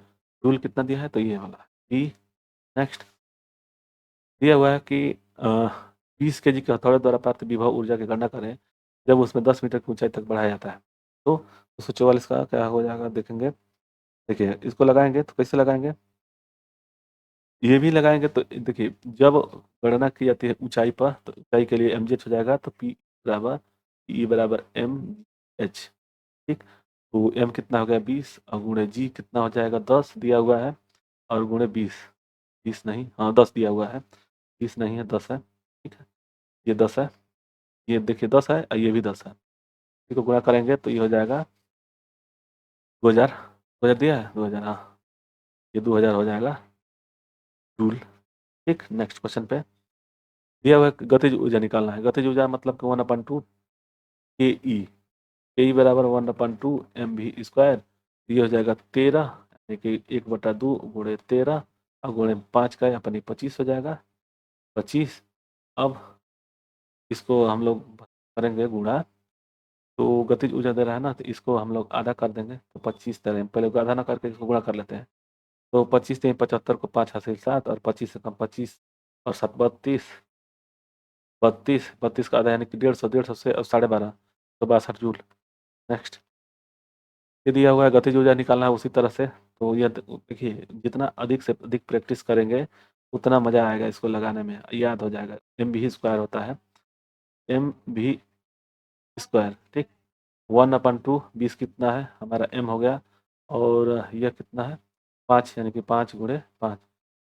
जूल कितना दिया है? तो ये वाला ई। नेक्स्ट, दिया हुआ है कि 20 kg के हथौड़े द्वारा प्राप्त विभव ऊर्जा की गणना करें जब उसमें 10 मीटर की ऊंचाई तक बढ़ाया जाता है, तो 244 का क्या हो जाएगा देखेंगे। देखिए, इसको लगाएंगे तो कैसे लगाएंगे? ये भी लगाएंगे तो देखिए, जब गणना की जाती है ऊंचाई पर, तो ऊंचाई के लिए mz हो जाएगा, तो बराबर mh, ठीक। तो m कितना हो गया? 20, और गुणे g कितना हो जाएगा? 10 दिया हुआ है, और गुणे 20, 20 नहीं, हाँ 10 दिया हुआ है, 20 नहीं है, 10 है, ठीक है। ये 10 है, ये देखिए 10 है, और ये भी 10 है, इसको गुणा करेंगे तो ये हो जाएगा 2000, 2000 दिया है, 2000, हाँ, ये 2000 हो जाएगा जूल, ठीक। नेक्स्ट क्वेश्चन पे दिया हुआ है गतिज ऊर्जा निकालना है। गतिज ऊर्जा मतलब कि 1/2 के ई, के ई बराबर 1/2 mv²। ये हो जाएगा 13, यानी कि 1/2 गुणे 13 और गुणे 5 का अपनी 25 हो जाएगा, 25। अब इसको हम लोग करेंगे गुणा, तो गतिज ऊर्जा दे रहा है ना, तो इसको हम लोग आधा कर देंगे, तो 25 दे रहे हैं, पहले आधा ना करके इसको गुणा कर लेते हैं। तो 25 3 75 को 5 हासिल 7, और 25 से कम 25, और 7 32, 32, 32 का आधा यानी कि 150, 150 से 12.5, तो 62 जूल। नेक्स्ट, ये दिया हुआ है गतिज ऊर्जा निकालना है उसी तरह से, तो यह देखिए, जितना अधिक से अधिक प्रैक्टिस करेंगे उतना मजा आएगा इसको लगाने में, याद हो जाएगा। mv² होता है, mv², ठीक। 1/2 20 कितना है? हमारा m हो गया, और यह कितना है? 5, यानी कि 5 गुणे 5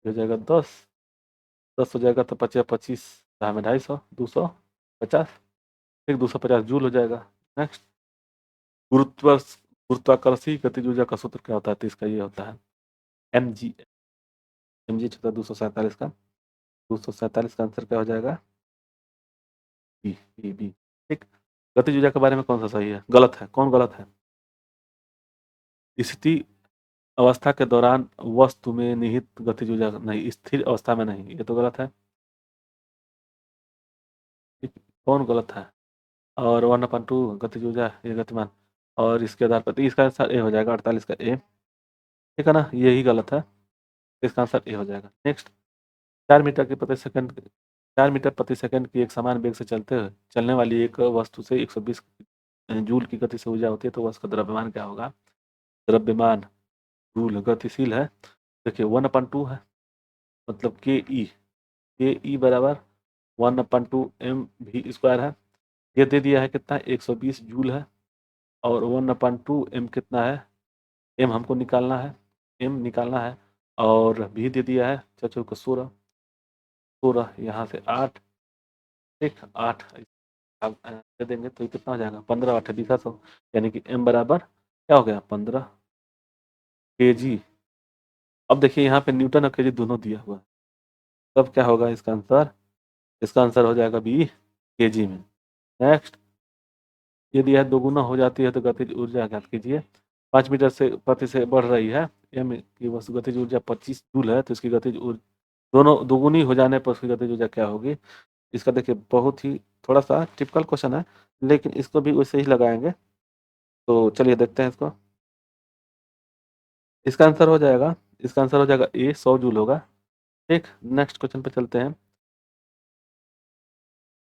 हो जाएगा 10, 10 हो जाएगा, तो 25 25 में 250, 250, ठीक, 250 जूल हो जाएगा। नेक्स्ट, गुरुत्व गुरुत्वाकर्षी गतिज ऊर्जा का सूत्र क्या होता है? तो इसका ये होता है mg, mg होता है 247 का, 247 का आंसर क्या हो जाएगा? बी, बी बी, ठीक। गतिज ऊर्जा के बारे में कौन सा सही है? गलत है, कौन गलत है? स्थिति अवस्था के दौरान वस्तु में निहित गतिज ऊर्जा नहीं, स्थिर अवस्था में नहीं, ये तो गलत है, ठीक। कौन गलत है? और 1/2 गतिज ऊर्जा ये गतिमान, और इसके आधार पर तो इसका आंसर ए हो जाएगा, 48 का ए, ठीक है ना, यही गलत है, इसका आंसर ए हो जाएगा। नेक्स्ट, 4 मीटर की प्रति सेकंड 4 मीटर प्रति सेकंड की एक समान वेग से चलने वाली एक वस्तु से 120 जूल की गति से ऊर्जा होती है, तो उसका द्रव्यमान क्या होगा? द्रव्यमान जूल गतिशील है, देखिए 1/2 है, मतलब के ई बराबर 1/2 mv² है। ये दे दिया है कितना? 120 जूल है, और 1/2 m कितना है? m हमको निकालना है, m निकालना है, और भी दे दिया है चचो को 16, 16 यहाँ से 8, ठीक, 8 अब दे देंगे तो ये कितना हो जाएगा? 15 8 200, यानी कि m बराबर क्या हो गया? 15 kg। अब देखिए, यहाँ पे न्यूटन और केजी दोनों दिया हुआ है, तब क्या होगा इसका आंसर? इसका आंसर हो जाएगा बी, केजी में। नेक्स्ट, यदि यह दोगुना हो जाती है तो गतिज ऊर्जा ज्ञात कीजिए। 5 मीटर से प्रति से बढ़ रही है, एम की वस्तु गतिज ऊर्जा 25 जूल है, तो इसकी गतिज ऊर्जा दोनों दोगुनी हो जाने पर उसकी गतिज ऊर्जा क्या होगी? इसका देखिए बहुत ही थोड़ा-सा टिपिकल क्वेश्चन है, लेकिन इसको भी वैसे ही लगाएँगे। तो चलिए देखते हैं इसको। इसका आंसर हो जाएगा ए 100 जूल होगा। ठीक, नेक्स्ट क्वेश्चन पे चलते हैं।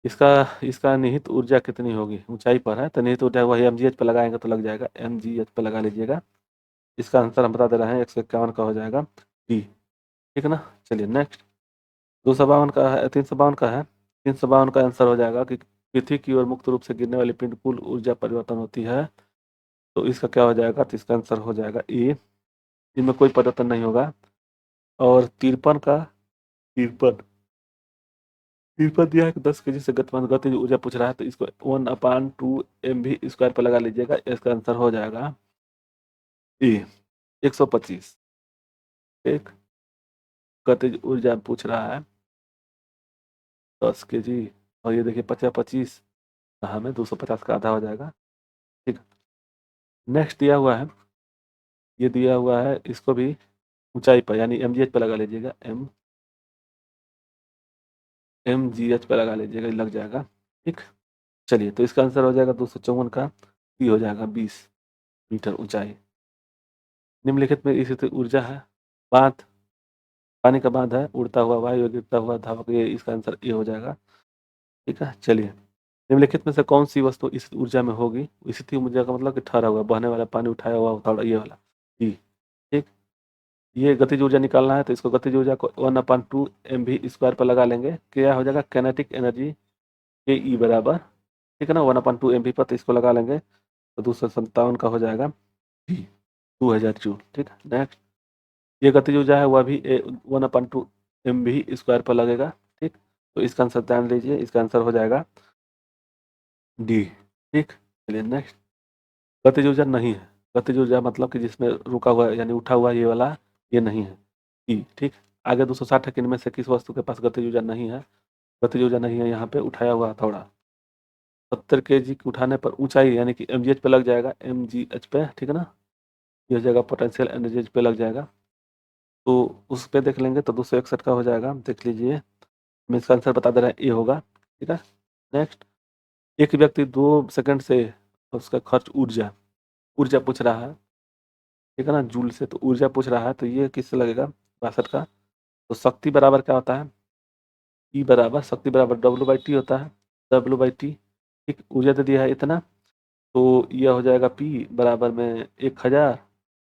इसका इसका निहित ऊर्जा कितनी होगी? ऊँचाई पर है, तो निहित ऊर्जा वही mgh पे लगाएँगे तो लग जाएगा, mgh पे लगा लीजिएगा। इसका आंसर हम बता दे रहे हैं 151 का हो जाएगा डी। ठीक है ना? चलिए नेक्स्ट 252 का है 352 का है। 352 का आंसर हो जाएगा कि पृथ्वी की ओर मुक्त रूप से गिरने वाली पिंड कुल ऊर्जा परिवर्तन होती है। तो इसका क्या हो जाएगा? तो इसका आंसर हो जाएगा ए, इनमें कोई परिवर्तन नहीं होगा। और 53 का 53 53 दिया है कि 10 केजी से गतिज ऊर्जा पूछ रहा है, तो इसको 1/2 mv स्क्वायर पर लगा लीजिएगा। इसका आंसर हो जाएगा ए 125। एक गतिज ऊर्जा पूछ रहा है 10 केजी, और ये देखिए 50-25, हमें 250 का आधा हो जाएगा। ठीक, नेक्स्ट दिया हुआ है, ये दिया हुआ है, इसको भी ऊंचाई पर यानी mgh पे लगा लीजिएगा। mgh पे लगा लीजिएगा, लग जाएगा। ठीक, चलिए तो इसका आंसर हो जाएगा 254 का ई हो जाएगा 20 मीटर ऊंचाई। निम्नलिखित में स्थित ऊर्जा है बांध, पानी का बांध है, उड़ता हुआ वायु, गिरता हुआ धावक, ये इसका आंसर ए हो जाएगा। ठीक है, चलिए निम्नलिखित में से कौन सी वस्तु इस ऊर्जा में होगी? स्थिति ऊर्जा का मतलब कि ठहरा हुआ, बहने वाला पानी, उठाया हुआ हथौड़ा, ये वाला ई। ठीक, ये गतिज ऊर्जा निकालना है, तो इसको गतिज ऊर्जा को 1/2 mv स्क्वायर पर लगा लेंगे। क्या हो जाएगा? काइनेटिक एनर्जी के ई बराबर, ठीक है ना, 1/2 mv पर, तो इसको लगा लेंगे तो 257 का हो जाएगा 2000 जूल। ठीक है, नेक्स्ट ये गतिज ऊर्जा है वह भी 1/2 mv स्क्वायर पर लगेगा। ठीक, तो इसका आंसर ध्यान लीजिए, इसका आंसर हो जाएगा डी। ठीक, चलिए नेक्स्ट गतिज ऊर्जा नहीं है। गतिज ऊर्जा मतलब कि जिसमें रुका हुआ यानी उठा हुआ ये वाला, ये नहीं है ई। ठीक, आगे 260 है कि इनमें से किस वस्तु के पास गतिज ऊर्जा नहीं है? गतिज ऊर्जा नहीं है यहाँ पे उठाया हुआ हथौड़ा। 70 केजी उठाने पर ऊंचाई यानी कि mgh पे लग जाएगा, mgh पे, ठीक है ना, ये हो जाएगा पोटेंशियल एनर्जी पे लग जाएगा। तो उस पे देख लेंगे तो 261 का हो जाएगा, देख लीजिए। हम इसका आंसर बता दे रहे हैं, ए होगा। ठीक है, नेक्स्ट एक व्यक्ति 2 सेकंड से उसका खर्च ऊर्जा ऊर्जा पूछ रहा है, ठीक है ना, जूल से, तो ऊर्जा पूछ रहा है, तो ये किससे लगेगा? 62 का। तो शक्ति बराबर क्या होता है? ई बराबर शक्ति बराबर W/T होता है, W/T। ठीक, ऊर्जा दे दिया है इतना, तो यह हो जाएगा P बराबर में 1000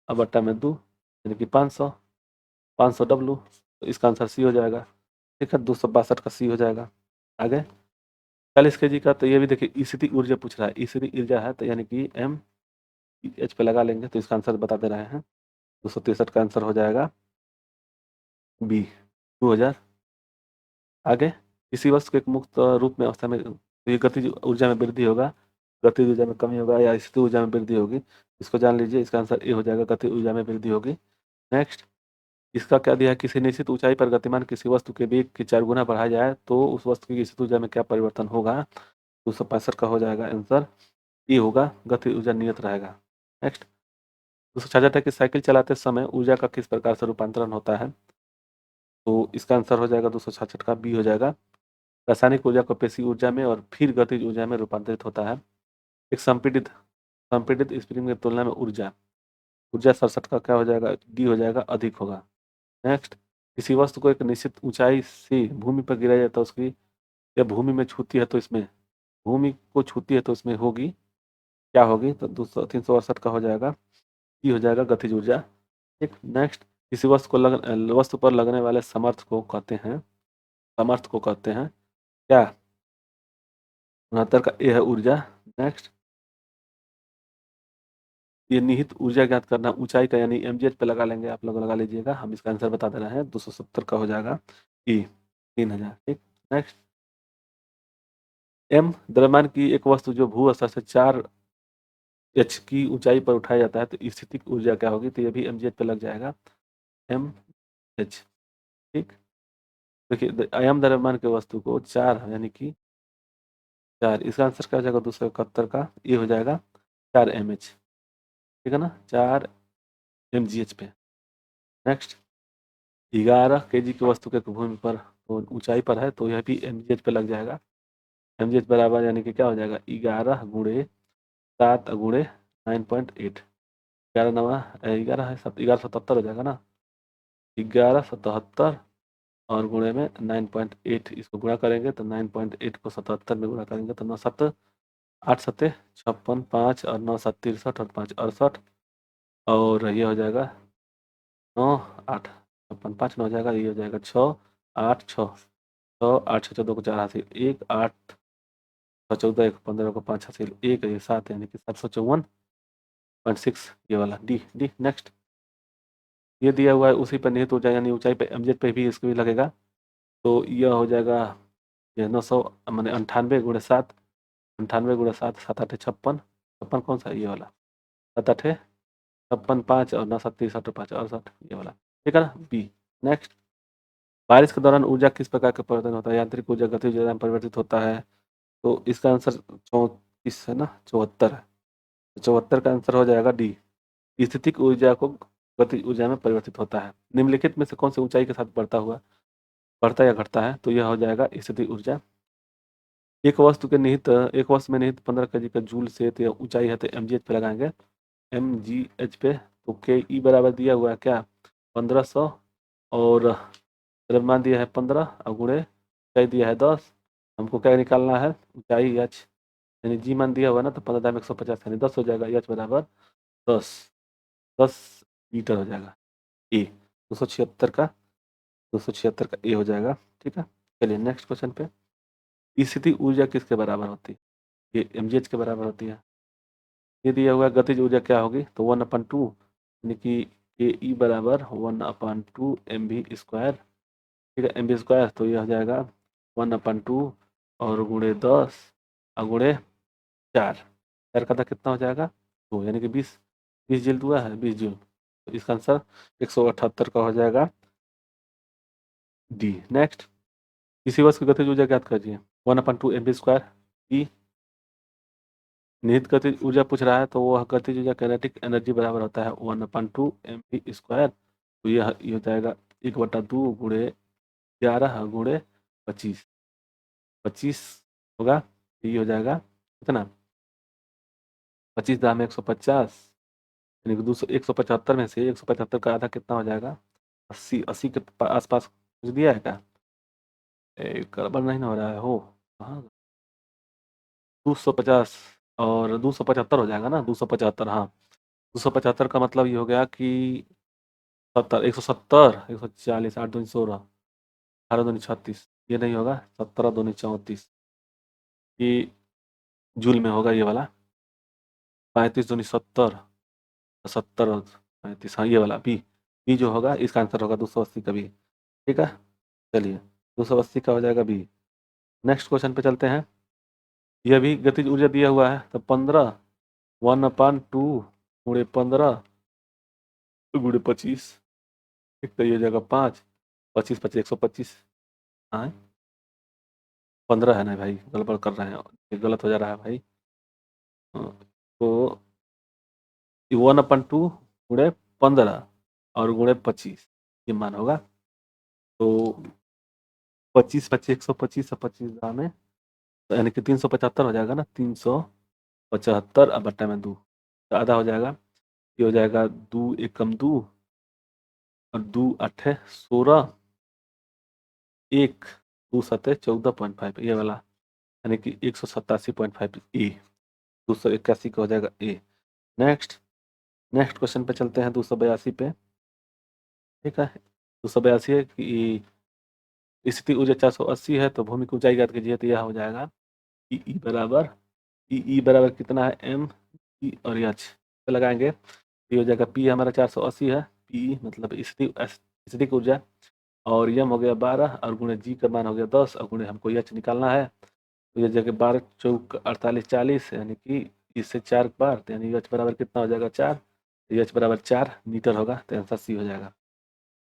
और बट्टा में 2 यानी कि 500 W। तो इसका आंसर सी हो जाएगा। ठीक है, 262 का सी हो जाएगा। आगे 40 केजी का, तो ये भी देखिए स्थिति ऊर्जा पूछ रहा है, स्थिति ऊर्जा है, तो यानी कि एम एच पे लगा लेंगे, तो इसका आंसर बता दे रहे हैं 263 का आंसर हो जाएगा बी 2000। आगे किसी वस्तु के एक मुक्त रूप में अवस्था में तो ये गतिज ऊर्जा में वृद्धि होगा, गतिज ऊर्जा में कमी होगा या स्थिति ऊर्जा में वृद्धि होगी? इसको जान लीजिए, इसका आंसर ए हो जाएगा, गतिज ऊर्जा में वृद्धि होगी। नेक्स्ट इसका क्या दिया है? किसी निश्चित ऊंचाई पर गतिमान किसी वस्तु के वेग की 4 गुना बढ़ाया जाए तो उस वस्तु की स्थिति ऊर्जा में क्या परिवर्तन होगा? 265 का हो जाएगा आंसर, ये होगा, गतिज ऊर्जा नियत रहेगा। नेक्स्ट 266 है कि साइकिल चलाते समय ऊर्जा का किस प्रकार से रूपांतरण होता है? तो इसका आंसर हो जाएगा 266 का बी हो जाएगा, रासायनिक ऊर्जा को पेशी ऊर्जा में और फिर गतिज ऊर्जा में रूपांतरित होता है। एक संपीड़ित संपीड़ित स्प्रिंग की तुलना में ऊर्जा ऊर्जा 67 का क्या हो जाएगा? डी हो जाएगा, अधिक होगा। नेक्स्ट किसी वस्तु को एक निश्चित ऊंचाई से भूमि पर गिराया जाता है, उसकी या भूमि में छूती है तो इसमें भूमि को छूती है तो इसमें होगी, क्या होगी? तो 368 का हो जाएगा, ई हो जाएगा, गतिज ऊर्जा। ठीक, नेक्स्ट किसी वस्तु पर लगने वाले समर्थ को कहते हैं, समर्थ को कहते हैं क्या? 69 का ए है ऊर्जा। नेक्स्ट ये निहित ऊर्जा ज्ञात करना, ऊंचाई का यानी mgh पे लगा लेंगे, आप लोग लगा लीजिएगा, हम इसका आंसर बता दे रहे हैं 270 का हो जाएगा ई 3000। ठीक, नेक्स्ट एम द्रव्यमान की एक वस्तु जो भू स्तर से 4 एच की ऊंचाई पर उठाया जाता है तो स्थितिक ऊर्जा क्या होगी? तो ये भी mgh पे लग जाएगा, एम एच। ठीक, देखिए एम द्रव्यमान की वस्तु को 4 यानी कि 4, इसका आंसर क्या हो जाएगा? 271 का ये हो जाएगा 4 mh। ठीक है ना, 4 mgh पे। नेक्स्ट 11 kg की वस्तु के भूमि पर तो ऊंचाई पर है तो यह भी mgh पे लग जाएगा। mgh बराबर यानी कि क्या हो जाएगा 11 गुणे 7 गुणे 9.8 11 नवा 11 है 1177 हो जाएगा ना 1177 और गुणे में 9.8 इसको गुणा करेंगे तो 9.8 को 77 में गुणा करेंगे तो 9 7 8 सत्ते 56 5 और 9 7 63 और 5 68 और ये हो जाएगा 9 8 56 5 9 हो जाएगा ये हो जाएगा 6 8 6 6 8 6 14 को 4 हासिल 1 8 14 1 15 को 5 हासिल 1 ये 7 यानी कि 754.6 ये वाला डी डी नेक्स्ट ये दिया हुआ है उसी पर निहित ऊर्जा यानी ऊंचाई पे mz पे भी इसको भी लगेगा तो यह हो जाएगा ये 900 मैंने 98 × 7 98 × 7 7 8 56 56 कौन सा है ये वाला 7 8 56 5 और 9 7 63 5 68 ये वाला ठीक है ना बी नेक्स्ट बारिश के दौरान ऊर्जा किस प्रकार का परिवर्तन होता है यांत्रिक ऊर्जा गतिज ऊर्जा में परिवर्तित होता है तो इसका आंसर 34 है ना 74 है 74 का आंसर हो जाएगा डी स्थितिक ऊर्जा को गतिज ऊर्जा में परिवर्तित होता है निम्नलिखित में से कौन सी ऊंचाई के साथ बढ़ता या घटता है तो यह हो जाएगा स्थितिक ऊर्जा एक वस्तु में निहित 15 kg का जूल से तो ऊंचाई है तो mgh पे लगाएंगे mgh पे तो के ई बराबर दिया हुआ है क्या 1500 और द्रव्यमान दिया है 15 और गुणे ऊंचाई दिया है 10 हमको क्या निकालना है ऊंचाई h यानी जी मान दिया हुआ ना तो 15,150 यानी 10 हो जाएगा h बराबर 10 10 मीटर हो जाएगा ए 276 का ए हो जाएगा ठीक है चलिए नेक्स्ट क्वेश्चन पे स्थितिक ऊर्जा किसके बराबर होती है ये mgh के बराबर होती है ये दिया हुआ गतिज ऊर्जा क्या होगी तो 1/2 यानी कि के ई बराबर 1/2 mv²। ठीक है mv² तो ये हो जाएगा 1/2 और गुणे 10 और गुणे 4 4 का था कितना हो जाएगा तो यानी कि 20 जूल हुआ है 20 जूल तो इसका आंसर 178 का हो जाएगा डी नेक्स्ट किसी वस्तु की गतिज ऊर्जा ज्ञात कीजिए 1/2 mv² ई निहित गतिज ऊर्जा पूछ रहा है तो वह गतिज ऊर्जा काइनेटिक एनर्जी बराबर होता है 1/2 mv²। तो यह हो जाएगा 1/2 गुणे 11 गुणे 25 25 होगा ये हो जाएगा कितना 25 दाम 150 यानी कि 175 में से 175 का आधा कितना हो जाएगा 80 के आसपास कुछ दिया है क्या गड़बड़ नहीं ना हो रहा है हो हाँ 250 और 275 हो जाएगा ना 275 हाँ 275 का मतलब ये हो गया कि 170 140 8 दूनी 16 18 दूनी 36 ये नहीं होगा 17 दूनी 34 ये जूल में होगा ये वाला 35 दूनी 70 70 और 35 हाँ ये वाला बी जो होगा इसका आंसर होगा 280 का भी ठीक है चलिए 280 का हो जाएगा बी नेक्स्ट क्वेश्चन पे चलते हैं यह भी गतिज ऊर्जा दिया हुआ है तो 15 1/2 गुणे 15 गुणे 25 एक तो ये जगह 5 25 25 125 हाँ 15 है ना भाई गड़बड़ कर रहे हैं ये गलत हो जा रहा है भाई तो 1/2 गुणे 15 और गुणे 25 ये मान होगा तो 25 25 125 और 25 में तो यानी कि 375 हो जाएगा ना 375 अब बट्टा में 2 तो आधा हो जाएगा ये हो जाएगा 2 एकम 2 और 2 अठे 16 1 2 सते 14.5 ये वाला यानी कि 187.5 ए 281 का हो जाएगा ए नेक्स्ट क्वेश्चन पे चलते हैं 282 पे ठीक है 282 है कि स्थिति ऊर्जा 480 है तो भूमि की ऊंचाई ज्ञात कीजिए तो यह हो जाएगा ई बराबर कितना है एम ई और एच पे लगाएंगे ये हो जाएगा पी हमारा 480 है पी मतलब स्थितिक ऊर्जा और यम हो गया 12 और गुणे जी का मान हो गया 10 और गुणे हमको एच निकालना है तो ये जगह 12 चौक 48 40 यानी कि इससे 4 बार तो यानी एच बराबर कितना हो जाएगा 4 एच बराबर 4 मीटर होगा तो आंसर सी हो जाएगा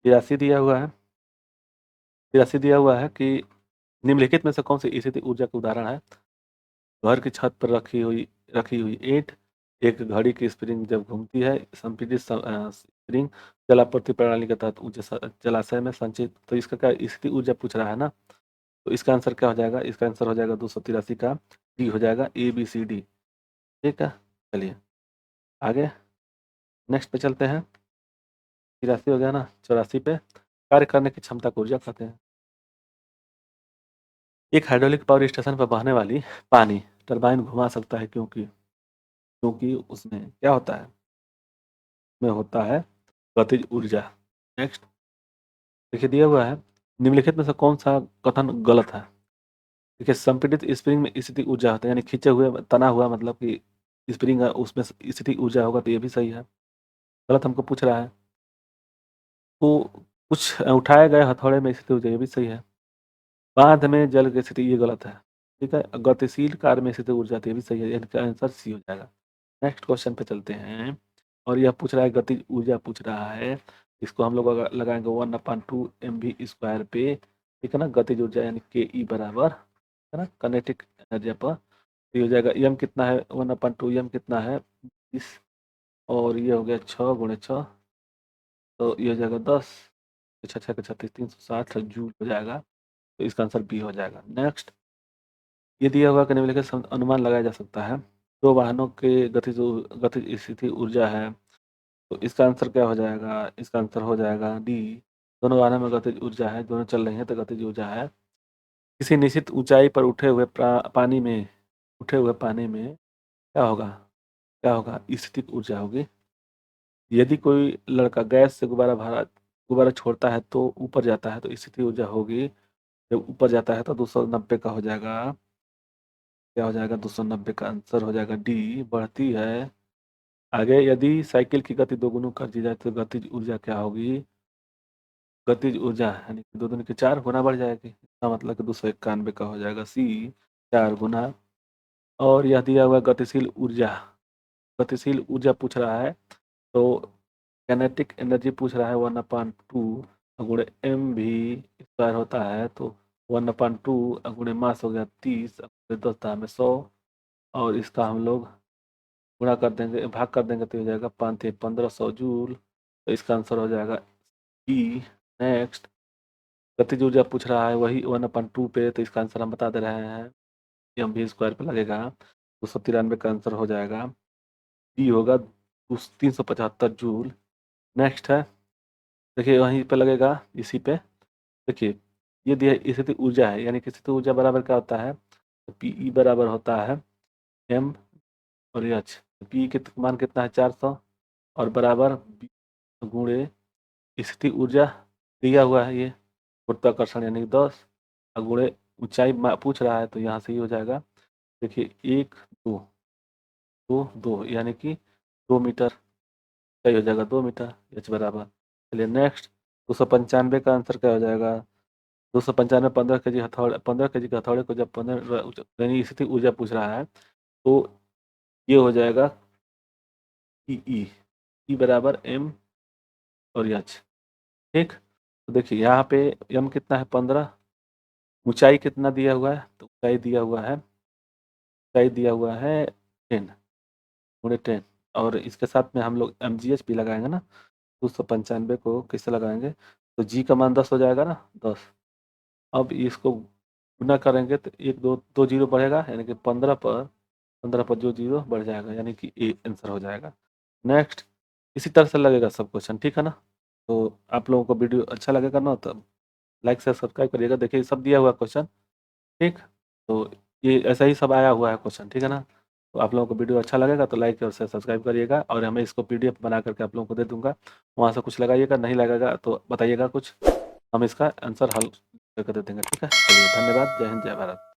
83 दिया हुआ है कि निम्नलिखित में से कौन सी स्थितिक ऊर्जा का उदाहरण है घर की छत पर रखी हुई ईंट एक घड़ी की स्प्रिंग जब घूमती है, संपीड़ित स्प्रिंग जलापूर्ति प्रणाली के तहत ऊर्जा जलाशय में संचित, तो इसका क्या स्थिति ऊर्जा पूछ रहा है ना, तो इसका आंसर क्या हो जाएगा, इसका आंसर हो जाएगा 283 का डी हो जाएगा, ABCD। ठीक है, चलिए आगे नेक्स्ट पे चलते हैं। 83 हो गया ना, 84 पे कार्य करने की क्षमता को ऊर्जा कहते हैं। एक हाइड्रोलिक पावर स्टेशन पर बहने वाली पानी टरबाइन घुमा सकता है, क्योंकि क्योंकि उसमें क्या होता है, में होता है गतिज ऊर्जा। नेक्स्ट देखिए दिया हुआ है, निम्नलिखित में से कौन सा कथन गलत है। देखिए संपीड़ित स्प्रिंग में स्थितिक ऊर्जा होता है, यानी खींचे हुए तना हुआ मतलब कि स्प्रिंग है उसमें स्थितिक ऊर्जा होगा, तो ये भी सही है। गलत हमको पूछ रहा है, तो कुछ उठाए गए हथौड़े में स्थिति ऊर्जा, ये भी सही है। बांध में जल की स्थिति, ये गलत है। ठीक है, गतिशील कार्य में स्थिति ऊर्जा, तो ये भी सही है, इनका आंसर सी हो जाएगा। नेक्स्ट क्वेश्चन पे चलते हैं, और यह पूछ रहा है गतिज ऊर्जा पूछ रहा है, इसको हम लोग अगर लगाएंगे 1/2 mv² पे, ठीक है ना, गतिज ऊर्जा यानी के बराबर है ना कनेटिक एनर्जी पर, तो ये हो जाएगा एम कितना है 1/2 कितना है 20, और ये हो गया 6 × 6, तो ये हो जाएगा 10, 6 × 6 = 36, 360 जूल हो जाएगा, तो इसका आंसर बी हो जाएगा। नेक्स्ट ये दिया हुआ कि निम्नलिखित अनुमान लगाया जा सकता है, दो वाहनों के गतिज स्थिति ऊर्जा है, तो इसका आंसर क्या हो जाएगा, इसका आंसर हो जाएगा डी, दोनों वाहनों में गतिज ऊर्जा है, दोनों चल रही हैं तो गतिज ऊर्जा है। किसी निश्चित ऊंचाई पर उठे हुए पानी में क्या होगा स्थितिक ऊर्जा होगी। यदि कोई लड़का गैस से गुब्बारा छोड़ता है तो ऊपर जाता है, तो स्थितिक ऊर्जा होगी, जब ऊपर जाता है तो 290 का हो जाएगा, क्या हो जाएगा 290 का आंसर हो जाएगा डी, बढ़ती है। आगे यदि साइकिल की गति दोगुनी कर दी जाए तो गतिज ऊर्जा क्या होगी, गतिज ऊर्जा यानी कि 2 दूनी की 4 गुना बढ़ जाएगी, इसका मतलब कि 291 का हो जाएगा सी, 4 गुना। और यह दिया हुआ गतिशील ऊर्जा पूछ रहा है, तो काइनेटिक एनर्जी पूछ रहा है 1/2 गुणे mv² होता है, तो 1/2 गुणे मास हो गया 30, 10 में 100, और इसका हम लोग गुणा कर देंगे, भाग कर देंगे, तो हो जाएगा 5 × 1500 जूल, तो इसका आंसर हो जाएगा ई। नेक्स्ट गतिज ऊर्जा पूछ रहा है वही 1/2 पे, तो इसका आंसर हम बता दे रहे हैं, mv² पे लगेगा, 293 का आंसर हो जाएगा, डी होगा 375 जूल। नेक्स्ट है, देखिए वहीं पे लगेगा इसी पे, देखिए ये दिया स्थितिक ऊर्जा है, यानी कि स्थितिक ऊर्जा बराबर क्या होता है, तो पी बराबर होता है एम और एच, पी के मान कितना है 400, और बराबर गुणे स्थितिक ऊर्जा दिया हुआ है ये गुरुत्वाकर्षण यानी 10, और गुणे ऊंचाई पूछ रहा है, तो यहाँ से ही हो जाएगा, देखिए 1 2 2 2 यानी कि 2 मीटर, सही हो जाएगा 2 मीटर, एच बराबर। चलिए नेक्स्ट 295 का आंसर क्या हो जाएगा, 295 15 केजी के हथौड़े को जब 15 यानी स्थितिक ऊर्जा पूछ रहा है, तो ये हो जाएगा ई बराबर एम और एच। ठीक, तो देखिए यहाँ पे एम कितना है 15, ऊंचाई कितना दिया हुआ है, तो ऊंचाई दिया हुआ है 10 × 10, और इसके साथ में हम लोग mgh भी लगाएंगे ना, 295 को किससे लगाएंगे, तो जी का मान 10 हो जाएगा ना 10, अब इसको गुना करेंगे तो एक दो जीरो बढ़ेगा, यानी कि 15 पर जो जीरो बढ़ जाएगा, यानी कि ए आंसर हो जाएगा। नेक्स्ट इसी तरह से लगेगा सब क्वेश्चन, ठीक है ना, तो आप लोगों को वीडियो अच्छा लगेगा ना, तो लाइक से सब्सक्राइब करिएगा, देखिए सब दिया हुआ क्वेश्चन। ठीक, तो ये ऐसा ही सब आया हुआ है क्वेश्चन, ठीक है ना, तो आप लोगों को वीडियो अच्छा लगेगा तो लाइक और से सब्सक्राइब करिएगा, और हमें इसको PDF बना करके आप लोगों को दे दूंगा, वहाँ से कुछ लगाइएगा, नहीं लगेगा तो बताइएगा कुछ, हम इसका आंसर हल करके दे देंगे। ठीक है, चलिए धन्यवाद, जय हिंद जय भारत।